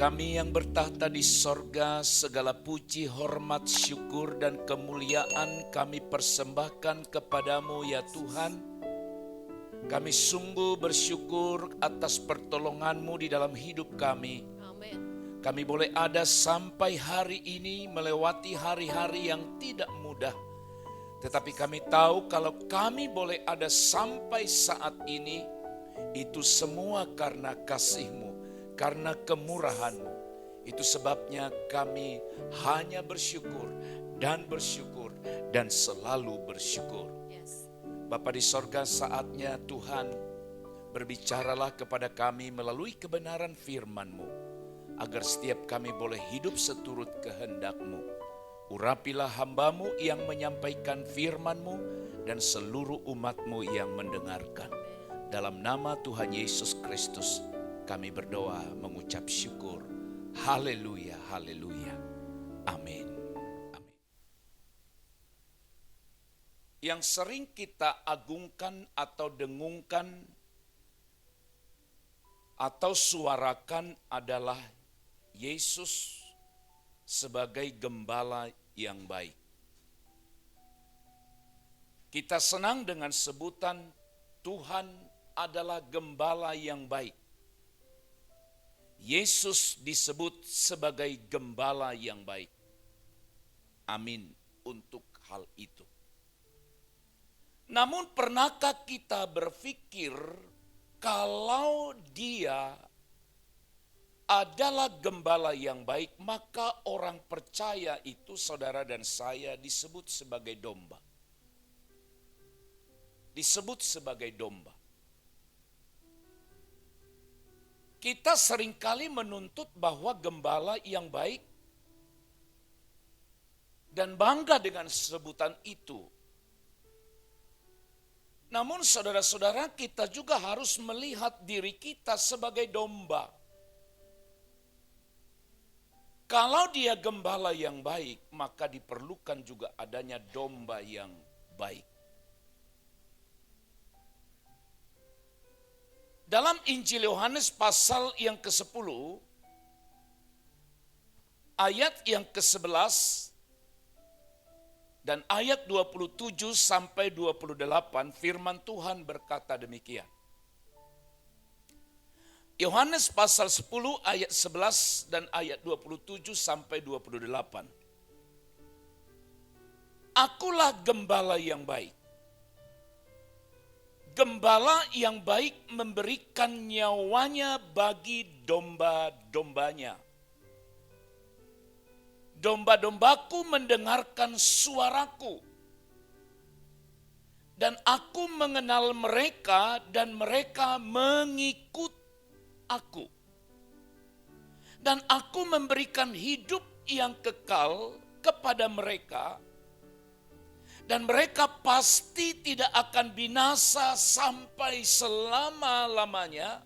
Kami yang bertahta di sorga, segala puji, hormat, syukur, dan kemuliaan kami persembahkan kepadamu ya Tuhan. Kami sungguh bersyukur atas pertolongan-Mu di dalam hidup kami. Amin. Kami boleh ada sampai hari ini melewati hari-hari yang tidak mudah. Tetapi kami tahu kalau kami boleh ada sampai saat ini, itu semua karena kasih-Mu, karena kemurahan-Mu. Itu sebabnya kami hanya bersyukur dan selalu bersyukur. Yes. Bapa di sorga, saatnya Tuhan berbicaralah kepada kami melalui kebenaran firman-Mu, agar setiap kami boleh hidup seturut kehendak-Mu. Urapilah hamba-Mu yang menyampaikan firman-Mu dan seluruh umat-Mu yang mendengarkan. Dalam nama Tuhan Yesus Kristus kami berdoa mengucap syukur. Haleluya, haleluya. Amin. Amin. Yang sering kita agungkan atau dengungkan atau suarakan adalah Yesus sebagai gembala yang baik. Kita senang dengan sebutan Tuhan adalah gembala yang baik. Yesus disebut sebagai gembala yang baik. Amin untuk hal itu. Namun pernahkah kita berpikir kalau Dia adalah gembala yang baik, maka orang percaya itu, saudara dan saya, disebut sebagai domba. Disebut sebagai domba. Kita seringkali menuntut bahwa gembala yang baik dan bangga dengan sebutan itu. Namun saudara-saudara, kita juga harus melihat diri kita sebagai domba. Kalau Dia gembala yang baik, maka diperlukan juga adanya domba yang baik. Dalam Injil Yohanes pasal yang ke-10, ayat yang ke-11 dan ayat 27 sampai 28, firman Tuhan berkata demikian. Yohanes pasal 10 ayat 11 dan ayat 27 sampai 28. Akulah gembala yang baik. Gembala yang baik memberikan nyawanya bagi domba-dombanya. Domba-dombaku mendengarkan suaraku. Dan aku mengenal mereka dan mereka mengikut aku. Dan aku memberikan hidup yang kekal kepada mereka. Dan mereka pasti tidak akan binasa sampai selama-lamanya.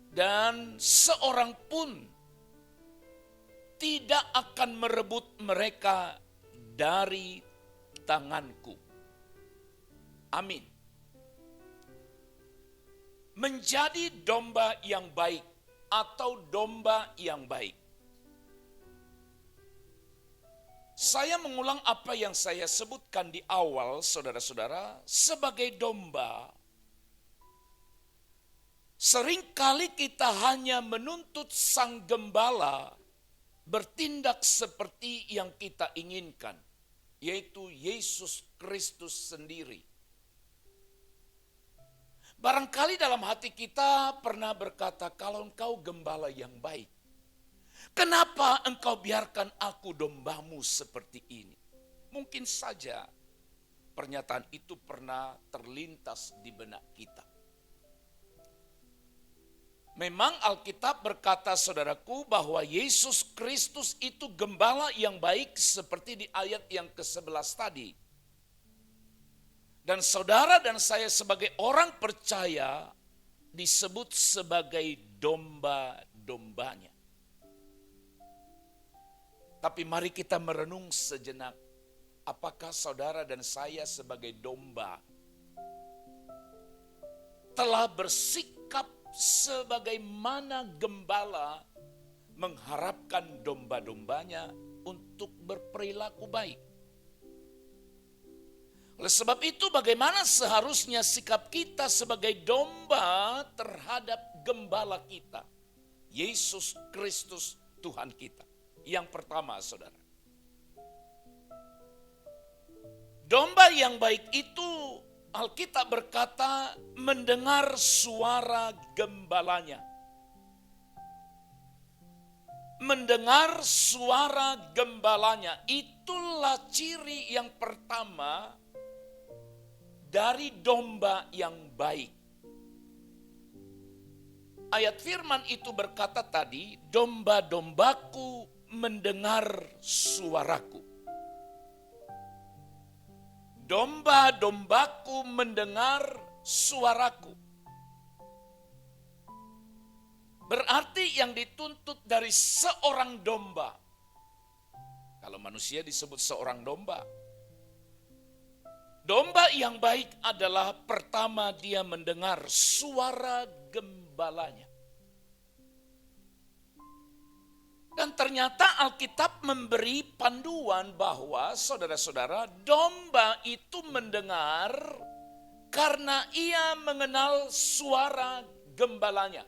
Dan seorang pun tidak akan merebut mereka dari tanganku. Amin. Menjadi domba yang baik atau domba yang baik. Saya mengulang apa yang saya sebutkan di awal, saudara-saudara, sebagai domba. Seringkali kita hanya menuntut sang gembala bertindak seperti yang kita inginkan, yaitu Yesus Kristus sendiri. Barangkali dalam hati kita pernah berkata, kalau engkau gembala yang baik, kenapa engkau biarkan aku dombamu seperti ini? Mungkin saja pernyataan itu pernah terlintas di benak kita. Memang Alkitab berkata, saudaraku, bahwa Yesus Kristus itu gembala yang baik seperti di ayat yang ke-11 tadi. Dan saudara dan saya sebagai orang percaya disebut sebagai domba-dombanya. Tapi mari kita merenung sejenak. Apakah saudara dan saya sebagai domba telah bersikap sebagaimana gembala mengharapkan domba-dombanya untuk berperilaku baik. Oleh sebab itu, bagaimana seharusnya sikap kita sebagai domba terhadap gembala kita, Yesus Kristus Tuhan kita. Yang pertama, saudara, domba yang baik itu, Alkitab berkata, mendengar suara gembalanya. Mendengar suara gembalanya, itulah ciri yang pertama dari domba yang baik. Ayat firman itu berkata tadi, domba-dombaku mendengar suaraku. Domba-dombaku mendengar suaraku. Berarti yang dituntut dari seorang domba. Kalau manusia disebut seorang domba. Domba yang baik adalah pertama dia mendengar suara gembalanya. Dan ternyata Alkitab memberi panduan bahwa saudara-saudara, domba itu mendengar karena ia mengenal suara gembalanya.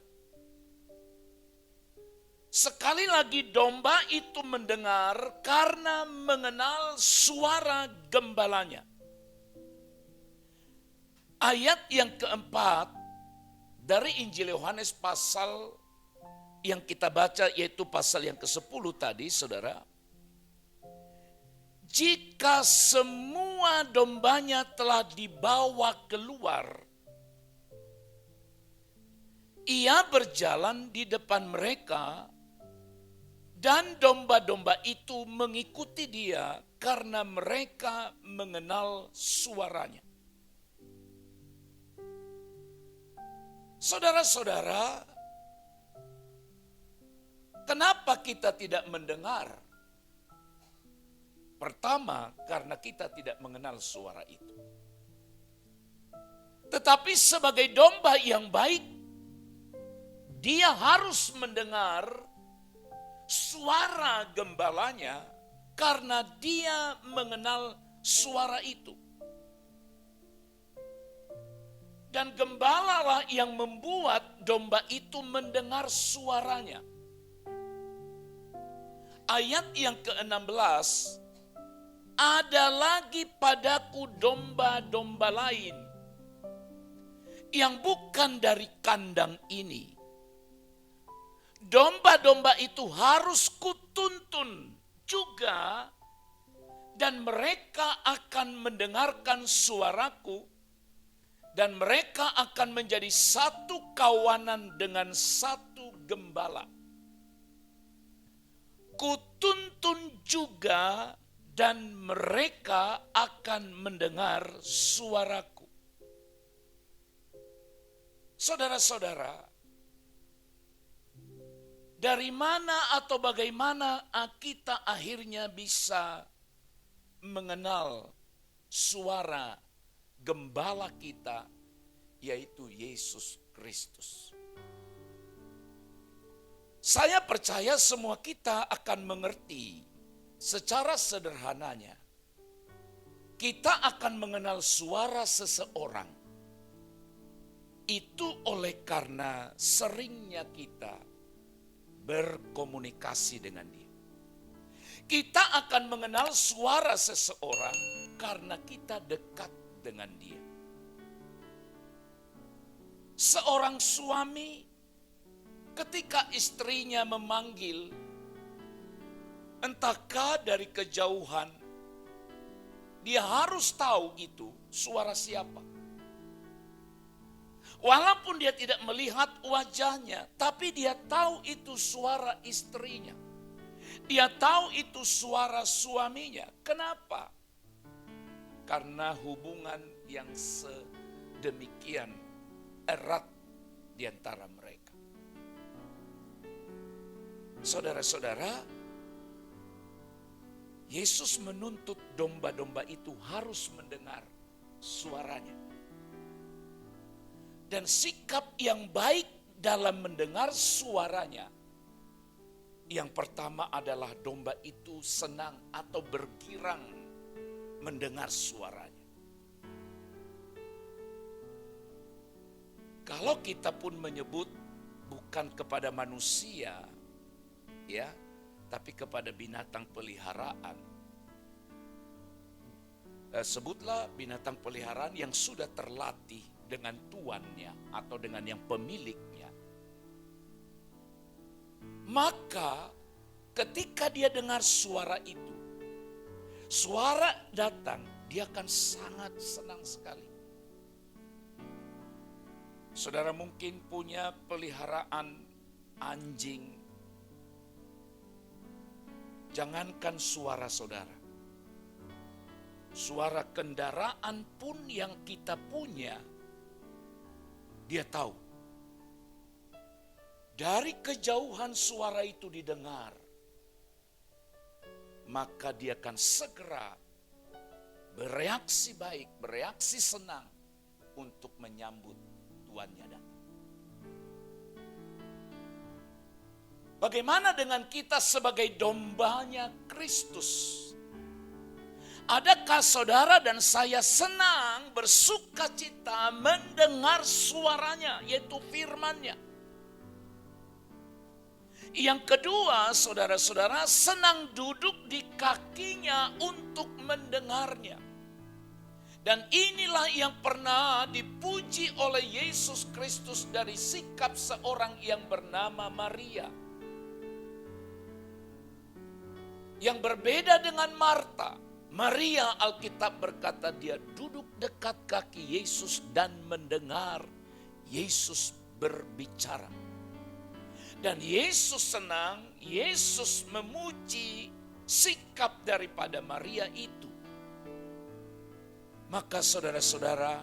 Sekali lagi, domba itu mendengar karena mengenal suara gembalanya. Ayat yang keempat dari Injil Yohanes pasal yang kita baca, yaitu pasal yang ke-10 tadi, saudara. Jika semua dombanya telah dibawa keluar, ia berjalan di depan mereka, dan domba-domba itu mengikuti dia karena mereka mengenal suaranya. Saudara-saudara, kenapa kita tidak mendengar? Pertama, karena kita tidak mengenal suara itu. Tetapi sebagai domba yang baik, dia harus mendengar suara gembalanya karena dia mengenal suara itu. Dan gembalalah yang membuat domba itu mendengar suaranya. Ayat yang ke-16, ada lagi padaku domba-domba lain yang bukan dari kandang ini. Domba-domba itu harus kutuntun juga, dan mereka akan mendengarkan suaraku, dan mereka akan menjadi satu kawanan dengan satu gembala. Kutuntun juga, dan mereka akan mendengar suaraku. Saudara-saudara, dari mana atau bagaimana kita akhirnya bisa mengenal suara gembala kita, yaitu Yesus Kristus? Saya percaya semua kita akan mengerti secara sederhananya. Kita akan mengenal suara seseorang itu oleh karena seringnya kita berkomunikasi dengan dia. Kita akan mengenal suara seseorang karena kita dekat dengan dia. Seorang suami ketika istrinya memanggil, entahkah dari kejauhan, dia harus tahu gitu suara siapa. Walaupun dia tidak melihat wajahnya, tapi dia tahu itu suara istrinya. Dia tahu itu suara suaminya. Kenapa? Karena hubungan yang sedemikian erat di antara mereka. Saudara-saudara, Yesus menuntut domba-domba itu harus mendengar suaranya. Dan sikap yang baik dalam mendengar suaranya Yang pertama adalah domba itu senang atau bergirang mendengar suaranya. Kalau kita pun menyebut bukan kepada manusia, ya, tapi kepada binatang peliharaan. Sebutlah binatang peliharaan yang sudah terlatih dengan tuannya atau dengan yang pemiliknya. Maka ketika dia dengar suara itu, suara datang, dia akan sangat senang sekali. Saudara mungkin punya peliharaan anjing. Jangankan suara saudara, suara kendaraan pun yang kita punya, dia tahu. Dari kejauhan suara itu didengar, maka dia akan segera bereaksi baik, bereaksi senang untuk menyambut tuannya datang. Bagaimana dengan kita sebagai dombanya Kristus? Adakah saudara dan saya senang, bersukacita mendengar suaranya, yaitu firman-Nya? Yang kedua, saudara-saudara, senang duduk di kakinya untuk mendengarnya. Dan inilah yang pernah dipuji oleh Yesus Kristus dari sikap seorang yang bernama Maria. Yang berbeda dengan Marta. Maria, Alkitab berkata, dia duduk dekat kaki Yesus dan mendengar Yesus berbicara. Dan Yesus senang, Yesus memuji sikap daripada Maria itu. Maka saudara-saudara,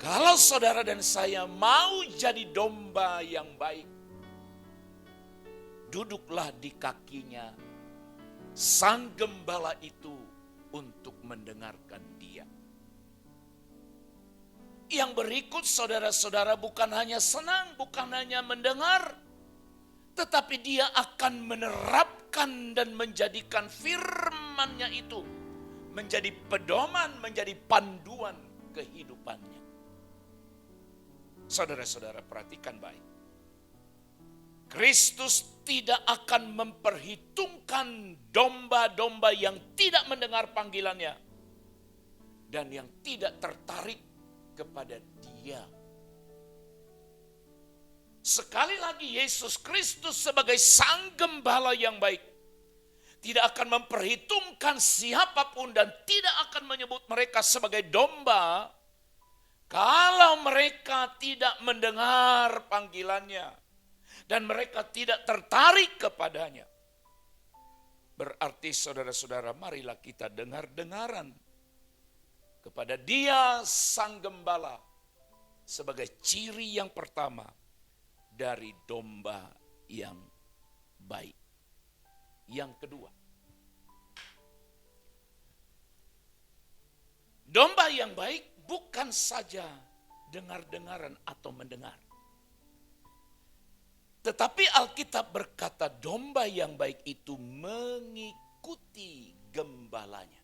kalau saudara dan saya mau jadi domba yang baik, duduklah di kakinya Sang Gembala itu untuk mendengarkan dia. Yang berikut saudara-saudara bukan hanya senang, bukan hanya mendengar, tetapi dia akan menerapkan dan menjadikan firman-Nya itu menjadi pedoman, menjadi panduan kehidupannya. Saudara-saudara perhatikan baik. Kristus tidak akan memperhitungkan domba-domba yang tidak mendengar panggilannya dan yang tidak tertarik kepada dia. Sekali lagi, Yesus Kristus sebagai Sang Gembala yang baik tidak akan memperhitungkan siapapun dan tidak akan menyebut mereka sebagai domba kalau mereka tidak mendengar panggilannya dan mereka tidak tertarik kepadanya. Berarti saudara-saudara, marilah kita dengar-dengaran kepada Dia Sang Gembala sebagai ciri yang pertama dari domba yang baik. Yang kedua, domba yang baik bukan saja dengar-dengaran atau mendengar. Tetapi Alkitab berkata domba yang baik itu mengikuti gembalanya.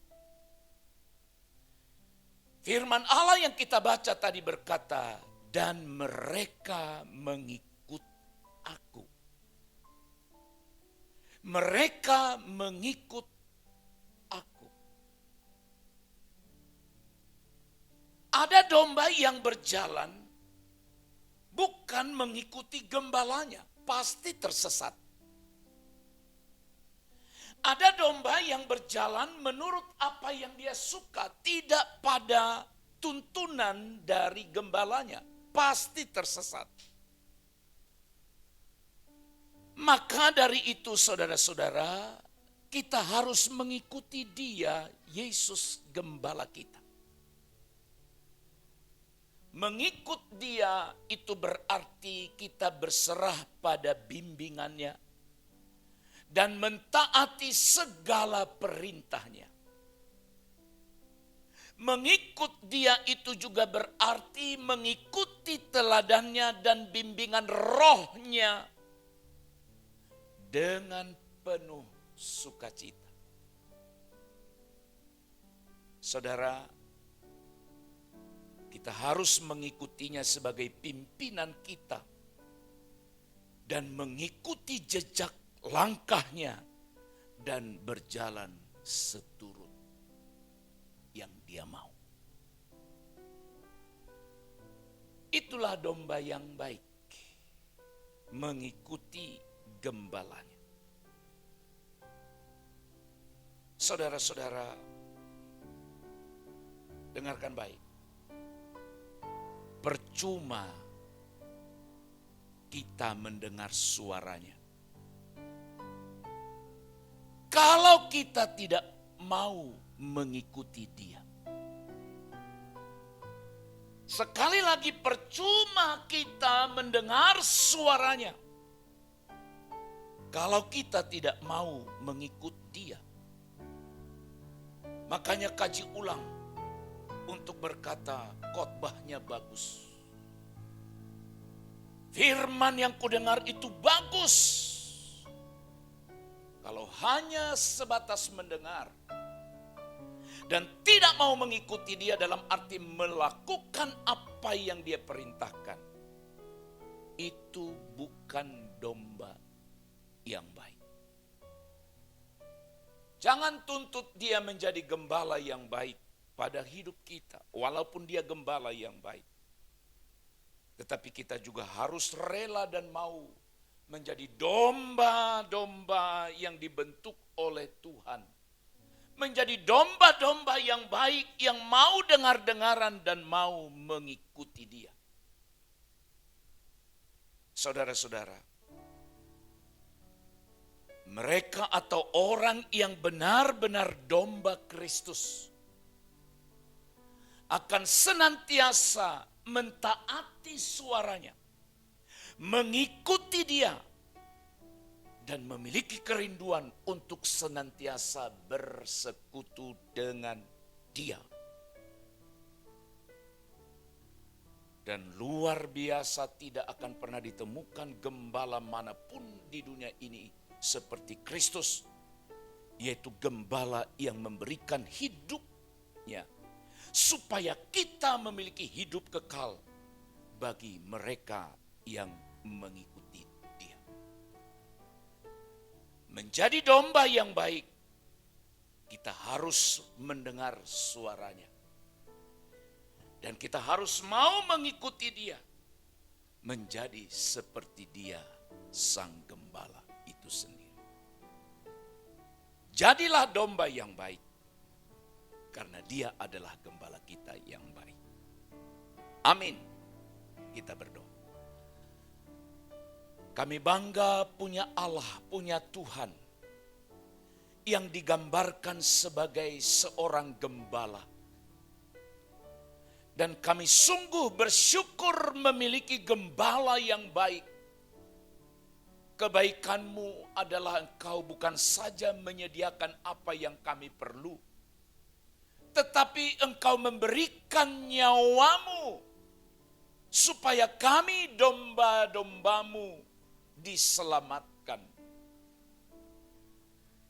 Firman Allah yang kita baca tadi berkata, dan mereka mengikut aku. Mereka mengikut aku. Ada domba yang berjalan bukan mengikuti gembalanya, pasti tersesat. Ada domba yang berjalan menurut apa yang dia suka, tidak pada tuntunan dari gembalanya, pasti tersesat. Maka dari itu saudara-saudara, kita harus mengikuti Dia, Yesus Gembala kita. Mengikut Dia itu berarti kita berserah pada bimbingannya dan mentaati segala perintahnya. Mengikut Dia itu juga berarti mengikuti teladannya dan bimbingan rohnya dengan penuh sukacita. Saudara, kita harus mengikutinya sebagai pimpinan kita dan mengikuti jejak langkahnya dan berjalan seturut yang dia mau. Itulah domba yang baik, mengikuti gembalanya. Saudara-saudara, dengarkan baik. Percuma kita mendengar suaranya kalau kita tidak mau mengikuti dia. Sekali lagi, percuma kita mendengar suaranya kalau kita tidak mau mengikut dia. Makanya kaji ulang untuk berkata khotbahnya bagus. Firman yang kudengar itu bagus. Kalau hanya sebatas mendengar dan tidak mau mengikuti dia dalam arti melakukan apa yang dia perintahkan, itu bukan domba yang baik. Jangan tuntut dia menjadi gembala yang baik pada hidup kita, walaupun dia gembala yang baik. Tetapi kita juga harus rela dan mau menjadi domba-domba yang dibentuk oleh Tuhan. Menjadi domba-domba yang baik, yang mau dengar-dengaran dan mau mengikuti dia. Saudara-saudara, mereka atau orang yang benar-benar domba Kristus akan senantiasa mentaati suaranya, mengikuti dia, dan memiliki kerinduan untuk senantiasa bersekutu dengan dia. Dan luar biasa, tidak akan pernah ditemukan gembala manapun di dunia ini seperti Kristus, yaitu gembala yang memberikan hidupnya supaya kita memiliki hidup kekal bagi mereka yang mengikuti dia. Menjadi domba yang baik, kita harus mendengar suaranya. Dan kita harus mau mengikuti dia, menjadi seperti dia, sang gembala itu sendiri. Jadilah domba yang baik, karena dia adalah gembala kita yang baik. Amin. Kita berdoa. Kami bangga punya Allah, punya Tuhan yang digambarkan sebagai seorang gembala. Dan kami sungguh bersyukur memiliki gembala yang baik. Kebaikan-Mu adalah Engkau bukan saja menyediakan apa yang kami perlu, tetapi Engkau memberikan nyawa-Mu supaya kami domba-domba-Mu diselamatkan.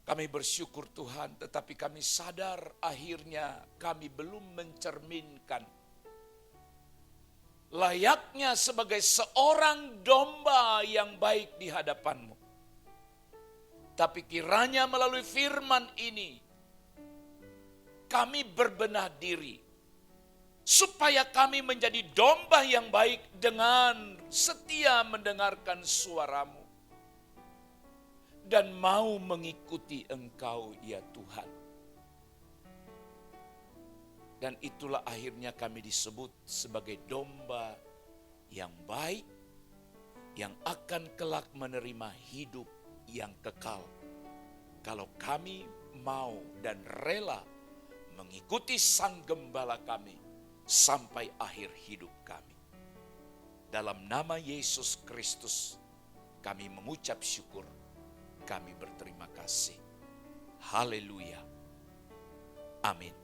Kami bersyukur Tuhan, tetapi kami sadar akhirnya kami belum mencerminkan layaknya sebagai seorang domba yang baik di hadapan-Mu. Tapi kiranya melalui firman ini kami berbenah diri supaya kami menjadi domba yang baik dengan setia mendengarkan suara-Mu dan mau mengikuti Engkau ya Tuhan. Dan itulah akhirnya kami disebut sebagai domba yang baik, yang akan kelak menerima hidup yang kekal. Kalau kami mau dan rela mengikuti sang gembala kami sampai akhir hidup kami. Dalam nama Yesus Kristus kami mengucap syukur, kami berterima kasih. Haleluya. Amin.